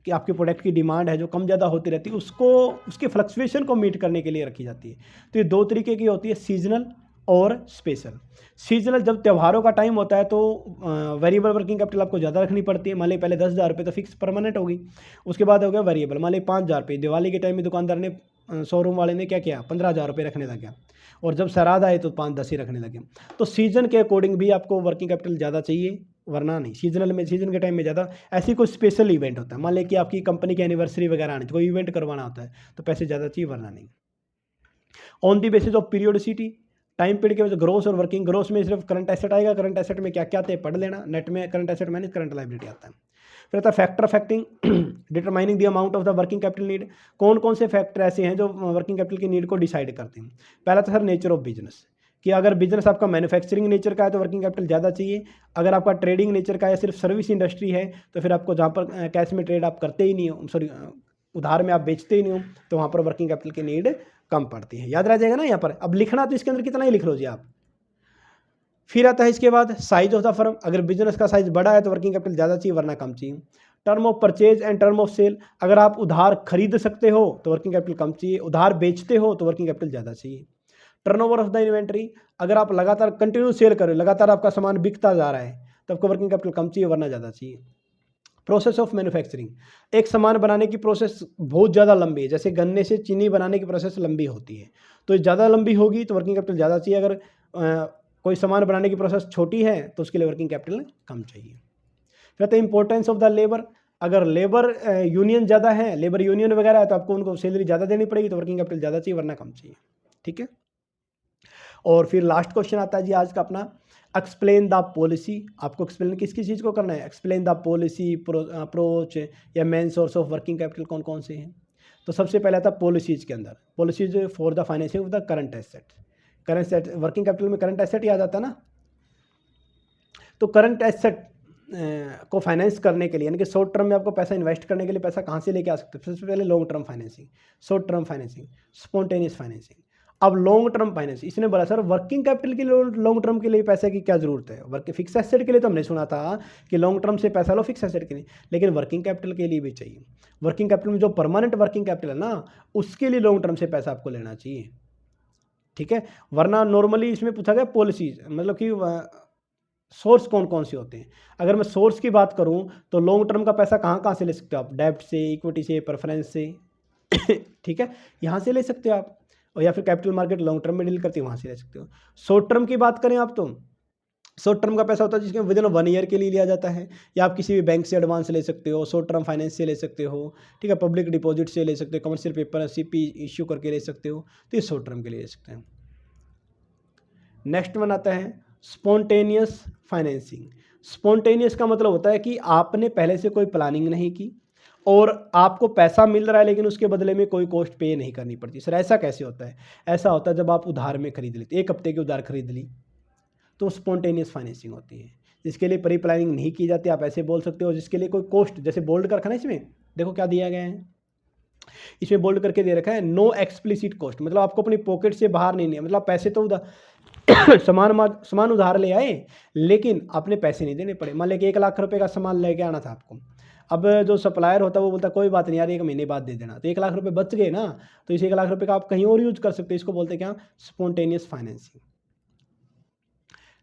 कि आपके प्रोडक्ट की डिमांड है जो कम ज़्यादा होती रहती है, उसको उसके फ्लक्चुएशन को मीट करने के लिए रखी जाती है। तो ये 2 तरीके की होती है, सीजनल और स्पेशल। सीजनल जब त्योहारों का टाइम होता है तो वेरिएबल वर्किंग कैपिटल आपको ज़्यादा रखनी पड़ती है। मान ली पहले 10,000 रुपये तो फिक्स परमानेंट होगी, उसके बाद हो गया वेरिएबल। मान ली 5,000 रुपये, दिवाली के टाइम में दुकानदार ने, शोरूम वाले ने क्या किया, 15,000 रुपये रखने लग गया, और जब श्राद्ध आए तो 5-10 ही रखने लगे। तो सीजन के अकॉर्डिंग भी आपको वर्किंग कैपिटल ज़्यादा चाहिए, वरना नहीं। सीजनल में, सीजन के टाइम में ज़्यादा, ऐसी कोई स्पेशल इवेंट होता है, मान लें कि आपकी कंपनी की एनिवर्सरी वगैरह आनी, कोई इवेंट करवाना होता है तो पैसे ज़्यादा चाहिए, वरना नहीं। On the basis of periodicity, time period के वजह से ग्रोस और वर्किंग। ग्रोस में सिर्फ करंट एसेट आएगा, करंट एसेट में क्या क्या आते हैं पढ़ लेना, नेट में current asset minus current liability आता है। फिर आता है factor affecting determining the amount of the working capital need. कौन कौन से फैक्टर ऐसे हैं जो वर्किंग कैपिटल की नीड को डिसाइड करते हैं? पहला तो सर नेचर ऑफ बिजनेस, कि अगर बिजनेस आपका मैन्युफैक्चरिंग नेचर का है तो वर्किंग कैपिटल ज़्यादा चाहिए। अगर आपका ट्रेडिंग नेचर का है, सिर्फ सर्विस इंडस्ट्री है, तो फिर आपको जहाँ पर कैश में ट्रेड आप करते ही नहीं हो, सॉरी उधार में आप बेचते ही नहीं हो, तो वहाँ पर वर्किंग कैपिटल की नीड कम पड़ती है। याद रह जाएगा ना यहाँ पर। अब लिखना तो इसके अंदर कितना ही लिख लो जी आप। फिर आता है इसके बाद साइज ऑफ द फर्म। अगर बिजनेस का साइज बड़ा है तो वर्किंग कैपिटल ज़्यादा चाहिए, वरना कम चाहिए। Term of purchase and term of sale, अगर आप उधार खरीद सकते हो तो वर्किंग कैपिटल कम चाहिए, उधार बेचते हो तो वर्किंग कैपिटल ज़्यादा चाहिए। टर्नओवर ऑफ द इन्वेंट्री, अगर आप लगातार कंटिन्यू सेल करो, लगातार आपका सामान बिकता जा रहा है तो आपको वर्किंग कैपिटल कम चाहिए, वरना ज़्यादा चाहिए। प्रोसेस ऑफ मैन्युफैक्चरिंग, एक सामान बनाने की प्रोसेस बहुत ज़्यादा लंबी है, जैसे गन्ने से चीनी बनाने की प्रोसेस लंबी होती है, तो ज़्यादा लंबी होगी तो वर्किंग कैपिटल ज़्यादा चाहिए। अगर कोई सामान बनाने की प्रोसेस छोटी है तो उसके लिए वर्किंग कैपिटल कम चाहिए। कहते हैं इंपॉर्टेंस ऑफ द लेबर, अगर लेबर यूनियन ज़्यादा है, लेबर यूनियन वगैरह है, तो आपको उनको सैलरी ज़्यादा देनी पड़ेगी, तो वर्किंग कैपिटल ज़्यादा चाहिए वरना कम चाहिए। ठीक है। और फिर लास्ट क्वेश्चन आता है जी आज का अपना, एक्सप्लेन द पॉलिसी। आपको एक्सप्लेन किस किस चीज़ को करना है, एक्सप्लेन द पॉलिसी, अप्रोच या main source of working capital कौन कौन से हैं। तो सबसे पहले आता है पॉलिसीज़ के अंदर, policies for the financing of the current asset. Current asset, working capital में करंट एसेट ही आ जाता है ना, तो करंट एसेट को फाइनेंस करने के लिए, यानी कि शॉर्ट टर्म में आपको पैसा इन्वेस्ट करने के लिए पैसा कहाँ से लेके आ सकते हैं। सबसे पहले long term financing, short term financing, spontaneous financing. अब लॉन्ग टर्म फाइनेंस, इसने बोला सर वर्किंग कैपिटल के लिए लॉन्ग टर्म के लिए पैसे की क्या जरूरत है। वर्क फिक्स एसेट के लिए तो हमने सुना था कि लॉन्ग टर्म से पैसा लो फिक्स एसेट के लिए, लेकिन वर्किंग कैपिटल के लिए भी चाहिए। वर्किंग कैपिटल में जो परमानेंट वर्किंग कैपिटल है ना, उसके लिए लॉन्ग टर्म से पैसा आपको लेना चाहिए। ठीक है, वरना नॉर्मली इसमें पूछा गया पॉलिसीज, मतलब कि सोर्स कौन कौन से होते हैं। अगर मैं सोर्स की बात करूं तो लॉन्ग टर्म का पैसा कहाँ कहाँ से ले सकते हो आप, डेब्ट से, इक्विटी से, प्रेफरेंस से ठीक है, यहाँ से ले सकते हो आप, और या फिर कैपिटल मार्केट लॉन्ग टर्म में डील करती है वहाँ से ले सकते हो। शॉर्ट टर्म की बात करें आप तो शॉर्ट टर्म का पैसा होता है जिसके विद इन 1 ईयर के लिए लिया जाता है, या आप किसी भी बैंक से एडवांस ले सकते हो, शॉर्ट टर्म फाइनेंस से ले सकते हो। ठीक है, पब्लिक डिपॉजिट से ले सकते हो, कमर्शियल पेपर सीपी इश्यू करके ले सकते हो, तो ये शॉर्ट टर्म के लिए ले सकते हैं। नेक्स्ट वन आता है स्पॉन्टेनियस फाइनेंसिंग। स्पॉन्टेनियस का मतलब होता है कि आपने पहले से कोई प्लानिंग नहीं की और आपको पैसा मिल रहा है, लेकिन उसके बदले में कोई कॉस्ट पे नहीं करनी पड़ती। सर ऐसा कैसे होता है, ऐसा होता है जब आप उधार में खरीद लेते, 1 हफ्ते की उधार खरीद ली, तो स्पॉन्टेनियस फाइनेंसिंग होती है, जिसके लिए प्री प्लानिंग नहीं की जाती, आप ऐसे बोल सकते हो। जिसके लिए कोई कॉस्ट, जैसे बोल्ड कर रखा है इसमें, देखो क्या दिया गया है, इसमें बोल्ड करके दे रखा है नो एक्सप्लिसिट कॉस्ट, मतलब आपको अपनी पॉकेट से बाहर नहीं, मतलब पैसे तो उधार सामान उधार ले आए, लेकिन आपने पैसे नहीं देने पड़े। मान लें कि 1 लाख रुपए का सामान लेके आना था आपको, अब जो सप्लायर होता है वो बोलता है कोई बात नहीं यार 1 महीने बाद दे देना, तो 1 लाख रुपए बच गए ना, तो इस 1 लाख रुपए का आप कहीं और यूज कर सकते हैं। इसको बोलते हैं क्या, स्पॉन्टेनियस फाइनेंसिंग।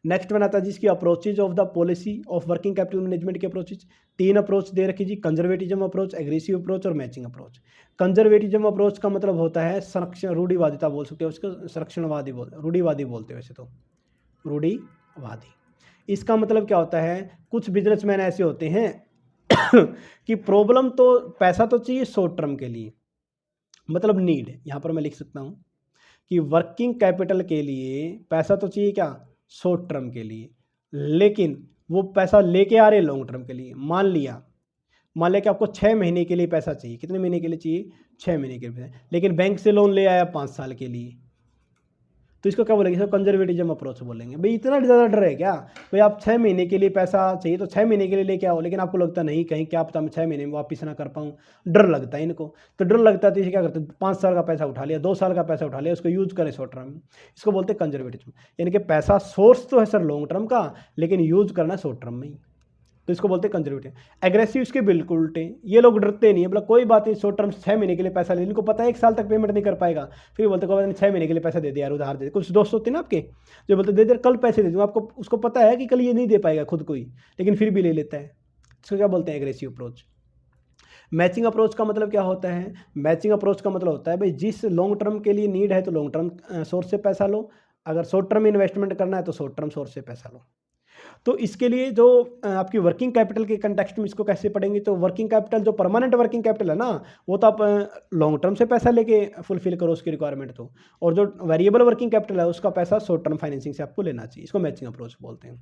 नेक्स्ट वन आता है जिसकी approaches of the policy of working capital management की अप्रोचेज। 3 अप्रोच दे रखी जी, कंजर्वेटिज्म अप्रोच, एग्रेसिव अप्रोच और मैचिंग अप्रोच। कंजर्वेटिज्म अप्रोच का मतलब होता है संरक्षण, रूढ़िवादिता बोल सकते हो उसको, संरक्षणवादी रूढ़िवादी बोलते हैं वैसे तो, रूढ़िवादी। इसका मतलब क्या होता है, कुछ बिजनेसमैन ऐसे होते हैं कि प्रॉब्लम तो पैसा तो चाहिए शॉर्ट टर्म के लिए, मतलब नीड, यहाँ पर मैं लिख सकता हूँ कि वर्किंग कैपिटल के लिए पैसा तो चाहिए क्या, शॉर्ट टर्म के लिए, लेकिन वो पैसा लेके आ रहे लॉन्ग टर्म के लिए। मान लिया कि आपको 6 महीने के लिए पैसा चाहिए, कितने महीने के लिए चाहिए, 6 महीने के लिए, लेकिन बैंक से लोन ले आया 5 साल के लिए, तो इसको क्या बोलेंगे, इसको कंजर्वेटिज्म अप्रोच बोलेंगे। भाई इतना ज़्यादा डर है क्या, भाई आप 6 महीने के लिए पैसा चाहिए तो 6 महीने के लिए लेके आओ, लेकिन आपको लगता नहीं कहीं क्या पता मैं 6 महीने में वापस ना कर पाऊँ, डर लगता है इनको। तो डर लगता है तो इसे क्या करते हैं, 5 साल का पैसा उठा लिया, 2 साल का पैसा उठा लिया, उसको यूज करें शॉर्ट टर्म में, इसको बोलते हैं कंजर्वेटिज्म। यानी कि पैसा सोर्स तो है सर लॉन्ग टर्म का, लेकिन यूज करना शॉर्ट टर्म में ही, तो इसको बोलते हैं कंजर्वेटिव। एग्रेसिव इसके बिल्कुल उल्टे, ये लोग डरते नहीं है, मतलब कोई बात नहीं, शॉर्ट टर्म 6 महीने के लिए पैसा ले, इनको पता है 1 साल तक पेमेंट नहीं कर पाएगा, फिर बोलते कोई 6 महीने के लिए पैसा दे दे यार, उधार दे दे। कुछ दोस्त होते हैं ना आपके जो बोलते दे दे कल पैसे दे दूँ आपको, उसको पता है कि कल ये नहीं दे पाएगा खुद को ही, लेकिन फिर भी ले लेता है। इसको क्या बोलते हैं, एग्रेसिव अप्रोच। मैचिंग अप्रोच का मतलब क्या होता है, मैचिंग अप्रोच का मतलब होता है भाई जिस लॉन्ग टर्म के लिए नीड है तो लॉन्ग टर्म सोर्स से पैसा लो, अगर शॉर्ट टर्म इन्वेस्टमेंट करना है तो शॉर्ट टर्म सोर्स से पैसा लो। तो इसके लिए जो आपकी वर्किंग कैपिटल के कंटेक्स्ट में इसको कैसे पढ़ेंगे, तो वर्किंग कैपिटल जो परमानेंट वर्किंग कैपिटल है ना, वो तो आप लॉन्ग टर्म से पैसा लेके फुलफिल करो उसकी रिक्वायरमेंट तो, और जो वेरिएबल वर्किंग कैपिटल है उसका पैसा शॉर्ट टर्म फाइनेंसिंग से आपको लेना चाहिए, इसको मैचिंग अप्रोच बोलते हैं।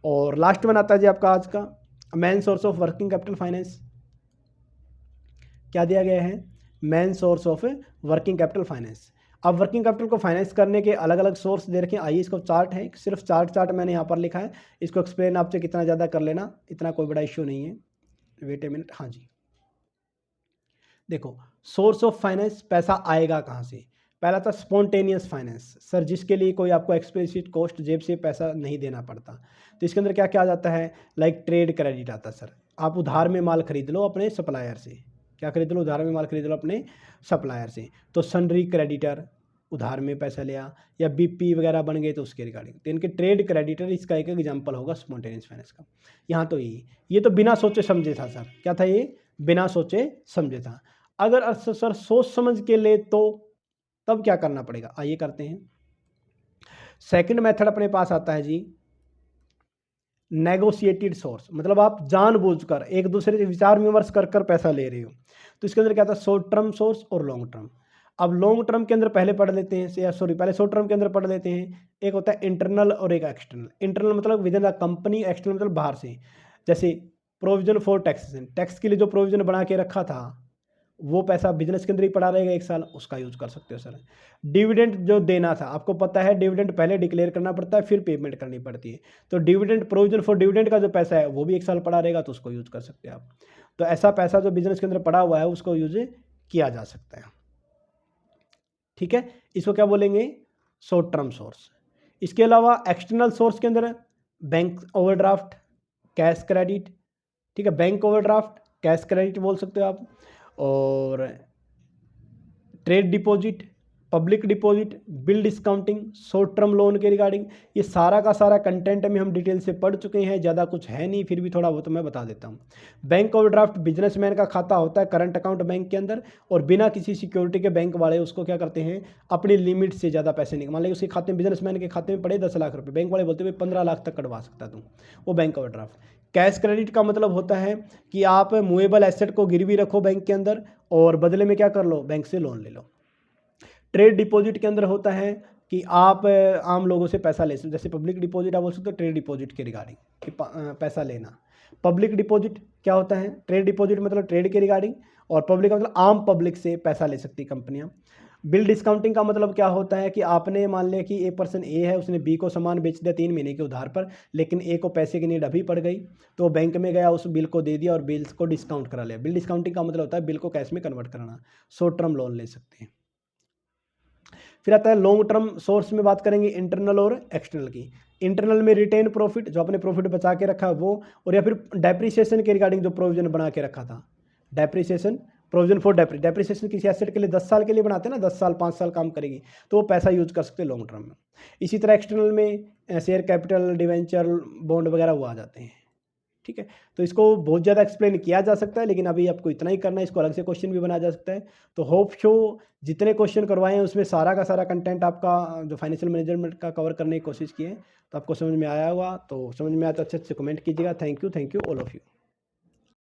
और लास्ट वन आता है जी आपका आज का, main source of working capital finance. क्या दिया गया है, main source of working capital finance. अब वर्किंग कैपिटल को फाइनेंस करने के अलग अलग सोर्स दे रखे हैं, आइए इसको चार्ट है, सिर्फ चार्ट मैंने यहाँ पर लिखा है, इसको एक्सप्लेन आपसे कितना ज़्यादा कर लेना, इतना कोई बड़ा इश्यू नहीं है। वेट ए मिनट, हाँ जी देखो, सोर्स ऑफ फाइनेंस, पैसा आएगा कहाँ से, पहला था स्पॉन्टेनियस फाइनेंस, सर जिसके लिए कोई आपको एक्सप्लिसिट कॉस्ट जेब से पैसा नहीं देना पड़ता, तो इसके अंदर क्या क्या आ जाता है, लाइक ट्रेड क्रेडिट आता है। सर आप उधार में माल खरीद लो अपने सप्लायर से, क्या खरीद लो, उधार में माल खरीद लो अपने सप्लायर से, तो सन्ड्री क्रेडिटर, उधार में पैसा लिया, या बीपी वगैरह बन गए तो उसके रिगार्डिंग। तो इनके ट्रेड क्रेडिटर इसका एक एग्जांपल होगा स्पॉन्टेनियस फाइनेंस का। यहाँ तो ये तो बिना सोचे समझे था सर, क्या था ये, बिना सोचे समझे था। अगर सर सोच समझ के ले तो तब क्या करना पड़ेगा, आइए करते हैं। सेकंड मेथड अपने पास आता है जी नेगोशिएटेड सोर्स, मतलब आप जानबूझकर एक दूसरे से विचार विमर्श कर कर पैसा ले रहे हो। तो इसके अंदर क्या था, शॉर्ट टर्म सोर्स और लॉन्ग टर्म। अब लॉन्ग टर्म के अंदर पहले पढ़ लेते हैं, या सॉरी पहले शॉर्ट टर्म के अंदर पढ़ लेते हैं। एक होता है इंटरनल और एक एक्सटर्नल। इंटरनल मतलब with in the company, external मतलब बाहर से। जैसे प्रोविजन फॉर टैक्सेशन, टैक्स के लिए जो प्रोविजन बना के रखा था वो पैसा बिजनेस के अंदर ही पड़ा रहेगा 1 साल, उसका यूज कर सकते हो सर। डिविडेंड जो देना था, आपको पता है डिविडेंड पहले डिक्लेयर करना पड़ता है, फिर पेमेंट करनी पड़ती है। तो डिविडेंड, प्रोविजन फॉर डिविडेंड का जो पैसा है वो भी 1 साल पड़ा रहेगा, तो उसको यूज कर सकते हैं आप। तो ऐसा पैसा जो बिजनेस के अंदर पड़ा हुआ है उसको यूज किया जा सकता है, ठीक है। इसको क्या बोलेंगे, शॉर्ट टर्म सोर्स। इसके अलावा एक्सटर्नल सोर्स के अंदर बैंक ओवरड्राफ्ट, कैश क्रेडिट, ठीक है, बैंक ओवरड्राफ्ट, कैश क्रेडिट बोल सकते हो आप, और trade deposit, public deposit, bill discounting, short term loan के रिगार्डिंग। ये सारा का सारा कंटेंट में हम डिटेल से पढ़ चुके हैं, ज़्यादा कुछ है नहीं, फिर भी थोड़ा बहुत मैं बता देता हूँ। बैंक ओवरड्राफ्ट बिजनेसमैन का खाता होता है करंट अकाउंट बैंक के अंदर, और बिना किसी सिक्योरिटी के बैंक वाले उसको क्या करते हैं, अपनी लिमिट से ज़्यादा पैसे निकाल, मान लीजिए उसके खाते में, बिजनेसमैन के खाते में पड़े 10 लाख रुपये, बैंक वाले बोलते हुए 15 लाख तक कटवा सकता तू, वो बैंक ओवरड्राफ्ट। कैश क्रेडिट का मतलब होता है कि आप मूवेबल एसेट को गिरवी रखो बैंक के अंदर, और बदले में क्या कर लो, बैंक से लोन ले लो। ट्रेड डिपॉजिट के अंदर होता है कि आप आम लोगों से पैसा ले सकते, जैसे पब्लिक डिपॉजिट आप बोल सकते हो ट्रेड डिपॉजिट के रिगार्डिंग कि पैसा लेना। पब्लिक डिपॉजिट क्या होता है, ट्रेड डिपॉजिट मतलब ट्रेड के रिगार्डिंग, और पब्लिक का मतलब आम पब्लिक से पैसा ले सकती कंपनियां। बिल डिस्काउंटिंग का मतलब क्या होता है कि आपने मान लिया कि पर्सन ए है, उसने बी को सामान बेच दिया 3 महीने के उधार पर, लेकिन ए को पैसे की नीड अभी पड़ गई, तो बैंक में गया, उस बिल को दे दिया और बिल्स को डिस्काउंट करा लिया। बिल डिस्काउंटिंग का मतलब होता है बिल को कैश में कन्वर्ट करना। शॉर्ट टर्म लोन ले सकते हैं। फिर आता है लॉन्ग टर्म सोर्स में बात करेंगे इंटरनल और एक्सटर्नल की। इंटरनल में रिटेन प्रॉफिट, जो आपने प्रॉफिट बचा के रखा है वो, और या फिर डेप्रिसिएशन के रिगार्डिंग जो प्रोविजन बना के रखा था, डेप्रिसिएशन, प्रोविजन फॉर डेप्रिसिएशन किसी एसेट के लिए 10 साल के लिए बनाते हैं ना, 10 साल 5 साल काम करेगी, तो वो पैसा यूज कर सकते हैं लॉन्ग टर्म में। इसी तरह एक्सटर्नल में शेयर कैपिटल, डिवेंचर, बॉन्ड वगैरह वो आ जाते हैं, ठीक है। तो इसको बहुत ज़्यादा एक्सप्लेन किया जा सकता है, लेकिन अभी आपको इतना ही करना है, इसको अलग से क्वेश्चन भी बनाया जा सकता है। तो होप शो जितने क्वेश्चन करवाए हैं उसमें सारा का सारा कंटेंट आपका जो फाइनेंशियल मैनेजमेंट का कवर करने की कोशिश की है, तो आपको समझ में आया होगा। तो समझ में आया तो अच्छे से कमेंट कीजिएगा। Thank you all of you.